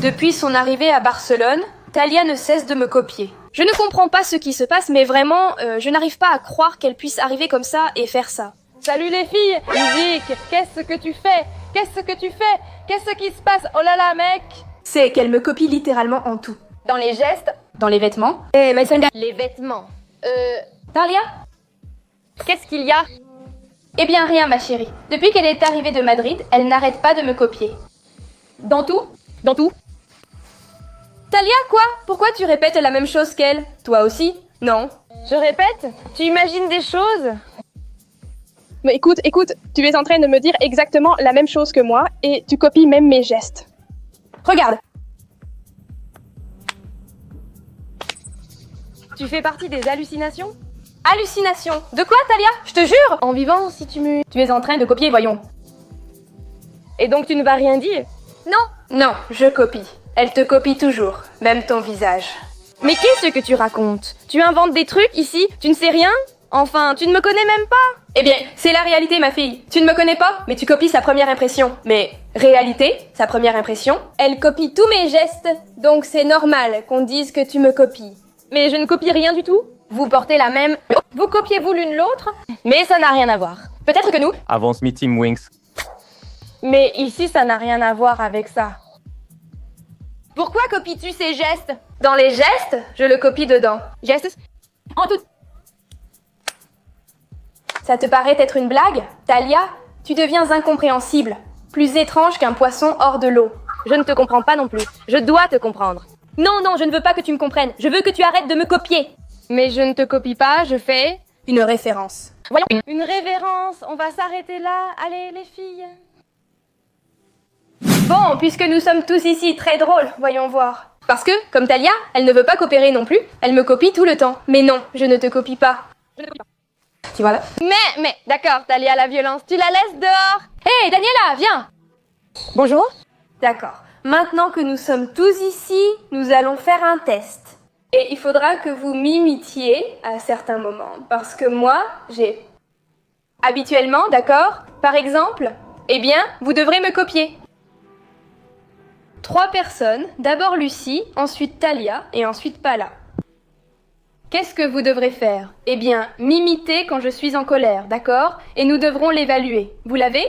Depuis son arrivée à Barcelone, Talia ne cesse de me copier. Je ne comprends pas ce qui se passe, mais vraiment, je n'arrive pas à croire qu'elle puisse arriver comme ça et faire ça. Salut les filles! Musique, qu'est-ce que tu fais? Qu'est-ce que tu fais? Qu'est-ce qui se passe? Oh là là, mec! C'est qu'elle me copie littéralement en tout. Dans les gestes? Dans les vêtements. Les vêtements. Talia? Qu'est-ce qu'il y a? Eh bien rien, ma chérie. Depuis qu'elle est arrivée de Madrid, elle n'arrête pas de me copier. Dans tout? Dans tout? Talia, quoi? Pourquoi tu répètes la même chose qu'elle? Toi aussi? Non. Je répète? Tu imagines des choses? Mais écoute, tu es en train de me dire exactement la même chose que moi et tu copies même mes gestes. Regarde. Tu fais partie des hallucinations? Hallucination. De quoi, Talia? Je te jure. En vivant, si tu me... Tu es en train de copier, voyons. Et donc tu ne vas rien dire? Non, je copie. Elle te copie toujours, même ton visage. Mais qu'est-ce que tu racontes? Tu inventes des trucs ici? Tu ne sais rien? Enfin, tu ne me connais même pas? Eh bien, c'est la réalité, ma fille. Tu ne me connais pas, mais tu copies sa première impression. Mais réalité, sa première impression, elle copie tous mes gestes, donc c'est normal qu'on dise que tu me copies. Mais je ne copie rien du tout? Vous portez la même... Vous copiez-vous l'une l'autre? Mais ça n'a rien à voir. Peut-être que nous... Avance Meeting Wings. Mais ici, ça n'a rien à voir avec ça. Pourquoi copies-tu ces gestes? Dans les gestes, je le copie dedans. Gestes? En tout. Ça te paraît être une blague? Talia, tu deviens incompréhensible. Plus étrange qu'un poisson hors de l'eau. Je ne te comprends pas non plus. Je dois te comprendre. Non, je ne veux pas que tu me comprennes. Je veux que tu arrêtes de me copier. Mais je ne te copie pas, je fais... Une référence. Voyons. Une révérence. On va s'arrêter là. Allez, les filles. Bon, puisque nous sommes tous ici très drôles, voyons voir. Parce que, comme Talia, elle ne veut pas coopérer non plus, elle me copie tout le temps. Mais non, je ne te copie pas. Je ne te copie pas. Tu vois là? Mais, d'accord, Talia, la violence, tu la laisses dehors. Hé, Daniela, viens! Bonjour. D'accord. Maintenant que nous sommes tous ici, nous allons faire un test. Et il faudra que vous m'imitiez à certains moments. Parce que moi, j'ai... Habituellement, d'accord? Par exemple, eh bien, vous devrez me copier. 3 personnes, d'abord Lucie, ensuite Talia et ensuite Pala. Qu'est-ce que vous devrez faire? Eh bien, m'imiter quand je suis en colère, d'accord? Et nous devrons l'évaluer. Vous l'avez?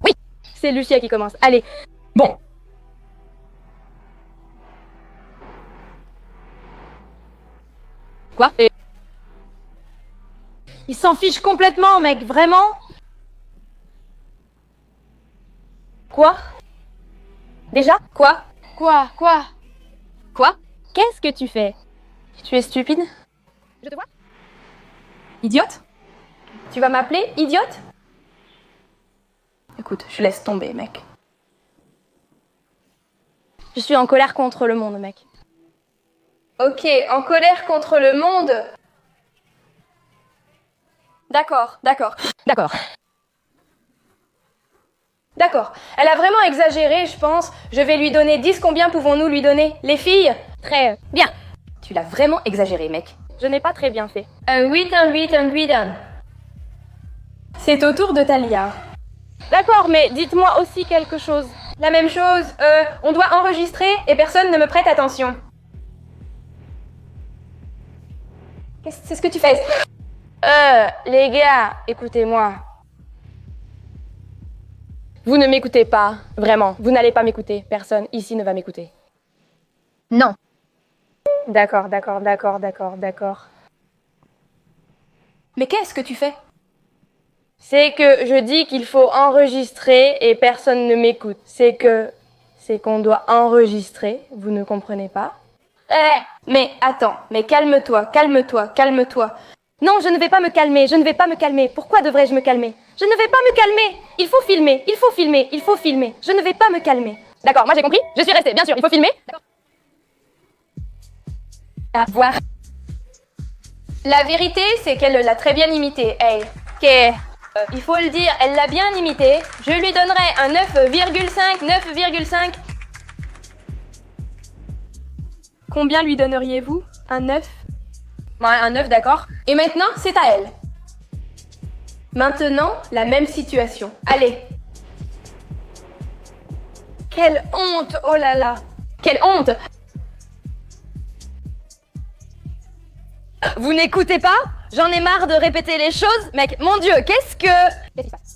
Oui, c'est Lucia qui commence. Allez. Bon. Quoi? Il s'en fiche complètement, mec, vraiment? Quoi? Déjà? Quoi? Quoi? Quoi? Qu'est-ce que tu fais? Tu es stupide? Je te vois? Idiote? Tu vas m'appeler idiote? Écoute, je laisse tomber, mec. Je suis en colère contre le monde, mec. Ok, en colère contre le monde. D'accord. Elle a vraiment exagéré, je pense. Je vais lui donner 10. Combien pouvons-nous lui donner? Les filles? Très bien. Tu l'as vraiment exagéré, mec. Je n'ai pas très bien fait. Un 8. C'est au tour de Talia. D'accord, mais dites-moi aussi quelque chose. La même chose, on doit enregistrer et personne ne me prête attention. C'est ce que tu fais. Les gars, écoutez-moi. Vous ne m'écoutez pas, vraiment. Vous n'allez pas m'écouter. Personne ici ne va m'écouter. Non. D'accord. Mais qu'est-ce que tu fais? C'est que je dis qu'il faut enregistrer et personne ne m'écoute. C'est qu'on doit enregistrer. Vous ne comprenez pas? Mais attends, mais calme-toi. Non, je ne vais pas me calmer. Pourquoi devrais-je me calmer? Je ne vais pas me calmer. Il faut filmer. Je ne vais pas me calmer. D'accord, moi j'ai compris. Je suis restée, bien sûr. Il faut filmer. À voir. La vérité, c'est qu'elle l'a très bien imité, hey. Ok. Il faut le dire, elle l'a bien imité. Je lui donnerai un 9,5. Combien lui donneriez-vous? Un 9? Ouais, un 9, d'accord. Et maintenant, c'est à elle. Maintenant, la même situation. Allez. Quelle honte, oh là là. Quelle honte! Vous n'écoutez pas? J'en ai marre de répéter les choses. Mec, mon Dieu, qu'est-ce qui se passe?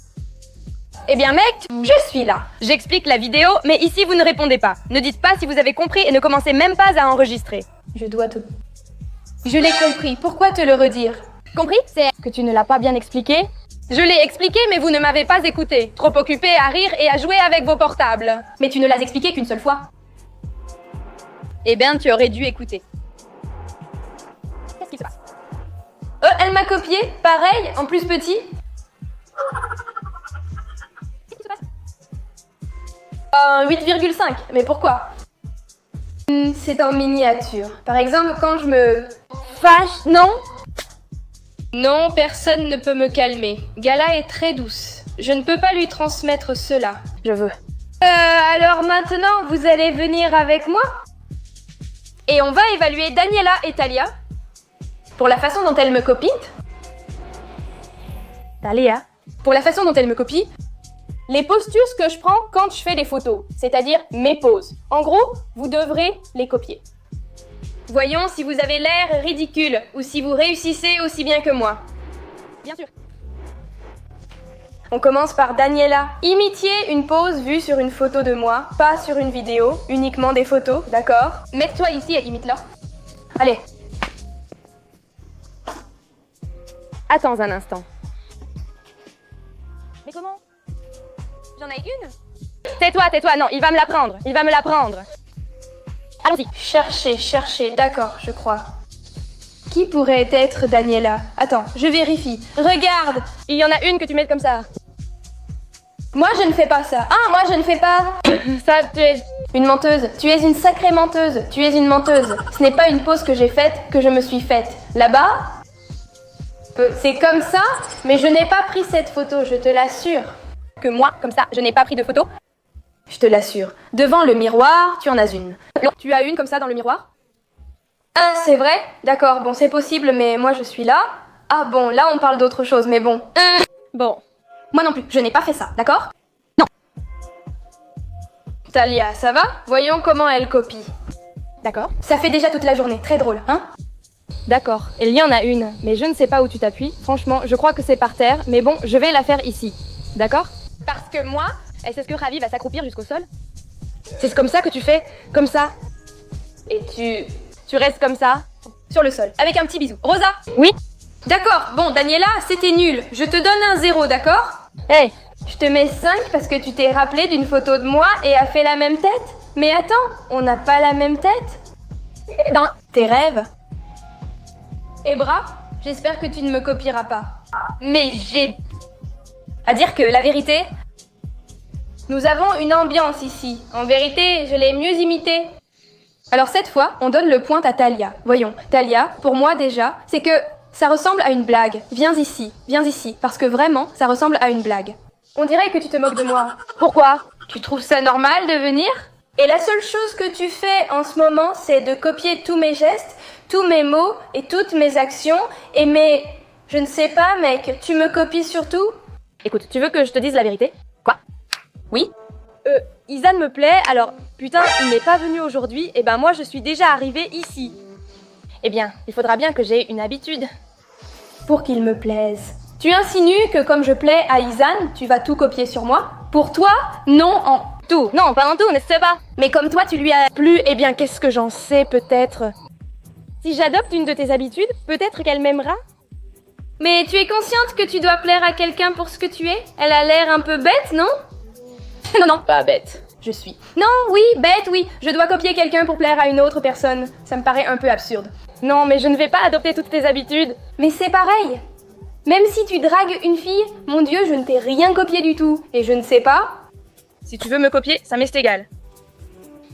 Eh bien mec, je suis là. J'explique la vidéo, mais ici vous ne répondez pas. Ne dites pas si vous avez compris et ne commencez même pas à enregistrer. Je dois te... Je l'ai compris, pourquoi te le redire? Compris? C'est que tu ne l'as pas bien expliqué. Je l'ai expliqué, mais vous ne m'avez pas écouté. Trop occupé à rire et à jouer avec vos portables. Mais tu ne l'as expliqué qu'une seule fois. Eh bien, tu aurais dû écouter. Qu'est-ce qui se passe? Elle m'a copié, pareil, en plus petit. Qu'est-ce qui se passe? 8,5, mais pourquoi? C'est en miniature. Par exemple, quand je me fâche, non? Non, personne ne peut me calmer. Gala est très douce. Je ne peux pas lui transmettre cela. Je veux. Alors maintenant, vous allez venir avec moi? Et on va évaluer Daniela et Talia pour la façon dont elles me copient. Talia? Pour la façon dont elles me copient. Les postures que je prends quand je fais les photos, c'est-à-dire mes poses. En gros, vous devrez les copier. Voyons si vous avez l'air ridicule ou si vous réussissez aussi bien que moi. Bien sûr. On commence par Daniela. Imitiez une pose vue sur une photo de moi, pas sur une vidéo, uniquement des photos, d'accord? Mets-toi ici et imite-la. Allez. Attends un instant. Mais comment? J'en ai une? Tais-toi, non, il va me la prendre, il va me la prendre. Allons-y. Cherchez, d'accord, je crois. Qui pourrait être Daniela? Attends, je vérifie. Regarde! Il y en a une que tu mets comme ça. Moi, je ne fais pas ça. Ah, moi, je ne fais pas... Ça, tu es... Une menteuse. Tu es une sacrée menteuse. Tu es une menteuse. Ce n'est pas une pose que j'ai faite, que je me suis faite. Là-bas, c'est comme ça, mais je n'ai pas pris cette photo, je te l'assure. Que moi, comme ça, je n'ai pas pris de photo? Je te l'assure. Devant le miroir, tu en as une. Tu as une comme ça dans le miroir? Ah, c'est vrai? D'accord, bon, c'est possible, mais moi, je suis là. Ah bon, là, on parle d'autre chose, mais bon. Bon. Moi non plus, je n'ai pas fait ça, d'accord? Non. Talia, ça va? Voyons comment elle copie. D'accord. Ça fait déjà toute la journée, très drôle, hein? D'accord, il y en a une, mais je ne sais pas où tu t'appuies. Franchement, je crois que c'est par terre, mais bon, je vais la faire ici. D'accord? Parce que moi... Est-ce que Ravi va s'accroupir jusqu'au sol? C'est comme ça que tu fais? Comme ça? Et Tu restes comme ça? sur le sol, avec un petit bisou. Rosa? Oui? D'accord, bon, Daniela, c'était nul. Je te donne un 0, d'accord? Hey! Je te mets 5 parce que tu t'es rappelé d'une photo de moi et a fait la même tête. Mais attends, on n'a pas la même tête? Dans tes rêves. Et bras, j'espère que tu ne me copieras pas. Mais j'ai... À dire que la vérité... Nous avons une ambiance ici. En vérité, je l'ai mieux imitée. Alors cette fois, on donne le point à Talia. Voyons, Talia, pour moi déjà, c'est que ça ressemble à une blague. Viens ici, parce que vraiment, ça ressemble à une blague. On dirait que tu te moques de moi. Pourquoi? Tu trouves ça normal de venir? Et la seule chose que tu fais en ce moment, c'est de copier tous mes gestes, tous mes mots et toutes mes actions. Et mes... Je ne sais pas, mec, tu me copies surtout? Écoute, tu veux que je te dise la vérité? Quoi? Oui? Izan me plaît, alors putain, il n'est pas venu aujourd'hui, et ben moi je suis déjà arrivée ici. Eh bien, il faudra bien que j'ai une habitude. Pour qu'il me plaise. Tu insinues que comme je plais à Izan, tu vas tout copier sur moi? Pour toi, non en... Tout, non, pas en tout, n'est-ce pas? Mais comme toi, tu lui as... Plus, eh bien, qu'est-ce que j'en sais, peut-être? Si j'adopte une de tes habitudes, peut-être qu'elle m'aimera? Mais tu es consciente que tu dois plaire à quelqu'un pour ce que tu es? Elle a l'air un peu bête, non? Non, pas bête. Je suis. Non, oui, bête, oui. Je dois copier quelqu'un pour plaire à une autre personne. Ça me paraît un peu absurde. Non, mais je ne vais pas adopter toutes tes habitudes. Mais c'est pareil. Même si tu dragues une fille, mon Dieu, je ne t'ai rien copié du tout. Et je ne sais pas... Si tu veux me copier, ça m'est égal.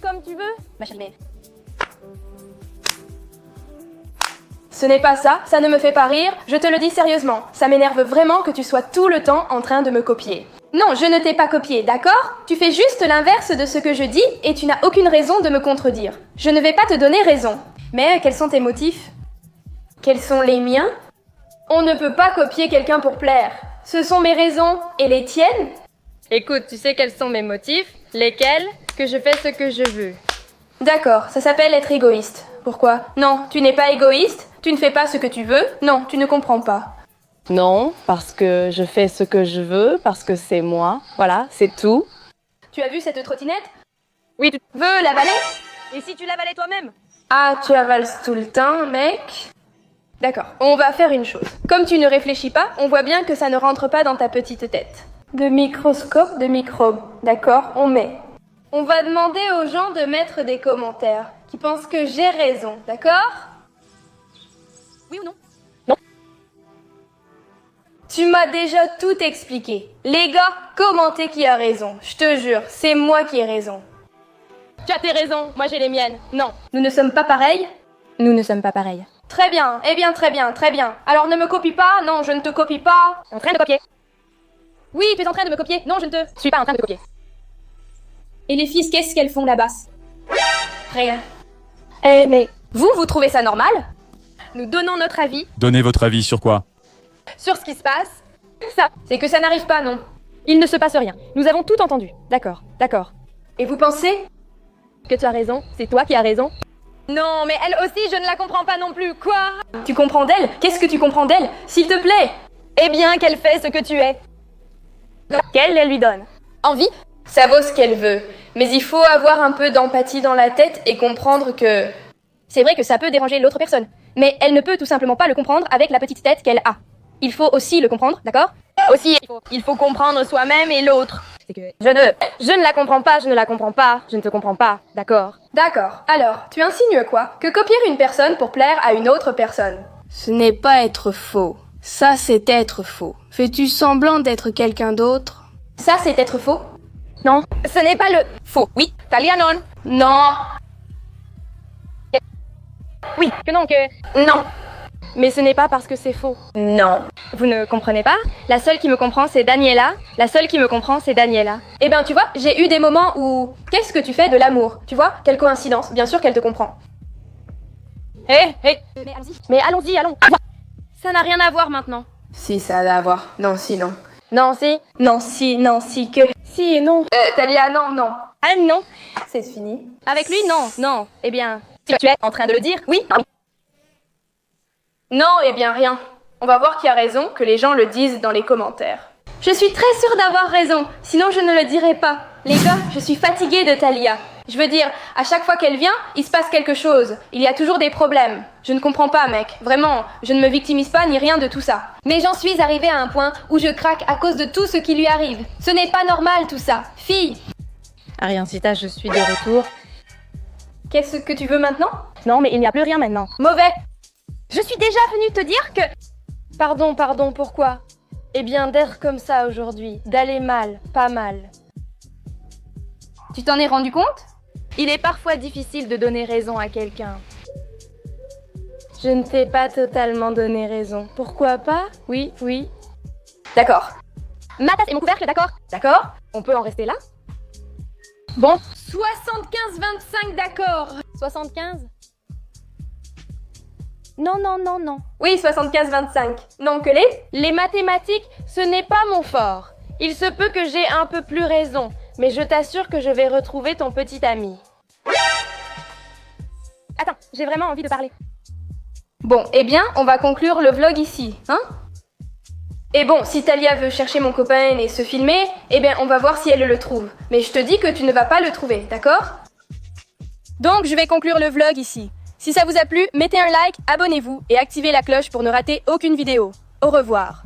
Comme tu veux, ma chère mère. Ce n'est pas ça, ça ne me fait pas rire, je te le dis sérieusement. Ça m'énerve vraiment que tu sois tout le temps en train de me copier. Non, je ne t'ai pas copié, d'accord? Tu fais juste l'inverse de ce que je dis et tu n'as aucune raison de me contredire. Je ne vais pas te donner raison. Mais quels sont tes motifs? Quels sont les miens? On ne peut pas copier quelqu'un pour plaire. Ce sont mes raisons et les tiennes? écoute, tu sais quels sont mes motifs? Lesquels? Que je fais ce que je veux. D'accord, ça s'appelle être égoïste. Pourquoi? Non, tu n'es pas égoïste, tu ne fais pas ce que tu veux, non, tu ne comprends pas. Non, parce que je fais ce que je veux, parce que c'est moi. Voilà, c'est tout. Tu as vu cette trottinette? Oui, tu veux l'avaler? Et si tu l'avalais toi-même? Ah, tu avales tout le temps, mec. D'accord, on va faire une chose. Comme tu ne réfléchis pas, on voit bien que ça ne rentre pas dans ta petite tête. De microscope, de microbe. D'accord, on met. On va demander aux gens de mettre des commentaires qui pensent que j'ai raison, d'accord? Oui ou non? Tu m'as déjà tout expliqué. Les gars, commentez qui a raison. Je te jure, c'est moi qui ai raison. Tu as tes raisons, moi j'ai les miennes. Non, Nous ne sommes pas pareils? nous ne sommes pas pareils. Très bien, eh bien très bien, très bien. Alors ne me copie pas, non, je ne te copie pas. En train de copier. Oui, tu es en train de me copier. Non, je ne te suis pas en train de te copier. Et les filles, qu'est-ce qu'elles font là-bas? Rien. Eh, mais Vous trouvez ça normal? Nous donnons notre avis Donnez votre avis sur quoi? sur ce qui se passe, ça, c'est que ça n'arrive pas, non? il ne se passe rien. Nous avons tout entendu. D'accord, d'accord. Et vous pensez? Que tu as raison, c'est toi qui as raison. Non, mais elle aussi, je ne la comprends pas non plus. Quoi? Tu comprends d'elle? Qu'est-ce que tu comprends d'elle? S'il te plaît! Eh bien, qu'elle fait ce que tu es. Qu'elle elle lui donne. Envie? Ça vaut ce qu'elle veut. Mais il faut avoir un peu d'empathie dans la tête et comprendre que... C'est vrai que ça peut déranger l'autre personne. Mais elle ne peut tout simplement pas le comprendre avec la petite tête qu'elle a. Il faut aussi le comprendre, d'accord? Aussi, il faut comprendre soi-même et l'autre. C'est que je ne la comprends pas, je ne la comprends pas, je ne te comprends pas, d'accord? D'accord. Alors, tu insinues quoi? Que copier une personne pour plaire à une autre personne. Ce n'est pas être faux. Ça, c'est être faux. Fais-tu semblant d'être quelqu'un d'autre? Ça, c'est être faux? Non, ce n'est pas le faux. Oui, Talia non. Non. Oui, que non, que... Non. Mais ce n'est pas parce que c'est faux. Non. Vous ne comprenez pas? La seule qui me comprend, c'est Daniela. La seule qui me comprend, c'est Daniela. Eh ben, tu vois, j'ai eu des moments où... Qu'est-ce que tu fais de l'amour? Tu vois? Quelle coïncidence. Bien sûr qu'elle te comprend. Hé, hé. Mais allons-y, allons. Ça n'a rien à voir maintenant. Si, ça a à voir. Non, si, non. Non, si. Non, si, que... Si et non. Talia, non, non. Ah non. C'est fini. Avec lui, non, non. Eh bien, si tu es en train de le dire, oui. Non, eh bien rien. On va voir qui a raison, que les gens le disent dans les commentaires. Je suis très sûre d'avoir raison, sinon je ne le dirai pas. Les gars, je suis fatiguée de Talia. Je veux dire, à chaque fois qu'elle vient, il se passe quelque chose. Il y a toujours des problèmes. Je ne comprends pas, mec. Vraiment, je ne me victimise pas ni rien de tout ça. Mais j'en suis arrivée à un point où je craque à cause de tout ce qui lui arrive. Ce n'est pas normal tout ça. Fille, Ariancita, je suis de retour. qu'est-ce que tu veux maintenant? Non, mais il n'y a plus rien maintenant. Mauvais. Je suis déjà venue te dire que... Pardon, pourquoi? Eh bien, d'être comme ça aujourd'hui, d'aller mal, pas mal. Tu t'en es rendu compte? Il est parfois difficile de donner raison à quelqu'un. Je ne t'ai pas totalement donné raison. Pourquoi pas? Oui, oui. D'accord. Ma tasse et mon couvercle, d'accord? D'accord? On peut en rester là? Bon. 75-25, d'accord. 75? Non. Oui, 75-25. Non, que Les mathématiques, ce n'est pas mon fort. Il se peut que j'ai un peu plus raison, mais je t'assure que je vais retrouver ton petit ami. Attends, j'ai vraiment envie de parler. Bon, eh bien, on va conclure le vlog ici, hein? Et bon, si Talia veut chercher mon copain et se filmer, eh bien, on va voir si elle le trouve. Mais je te dis que tu ne vas pas le trouver, d'accord? Donc, je vais conclure le vlog ici. Si ça vous a plu, mettez un like, abonnez-vous et activez la cloche pour ne rater aucune vidéo. Au revoir.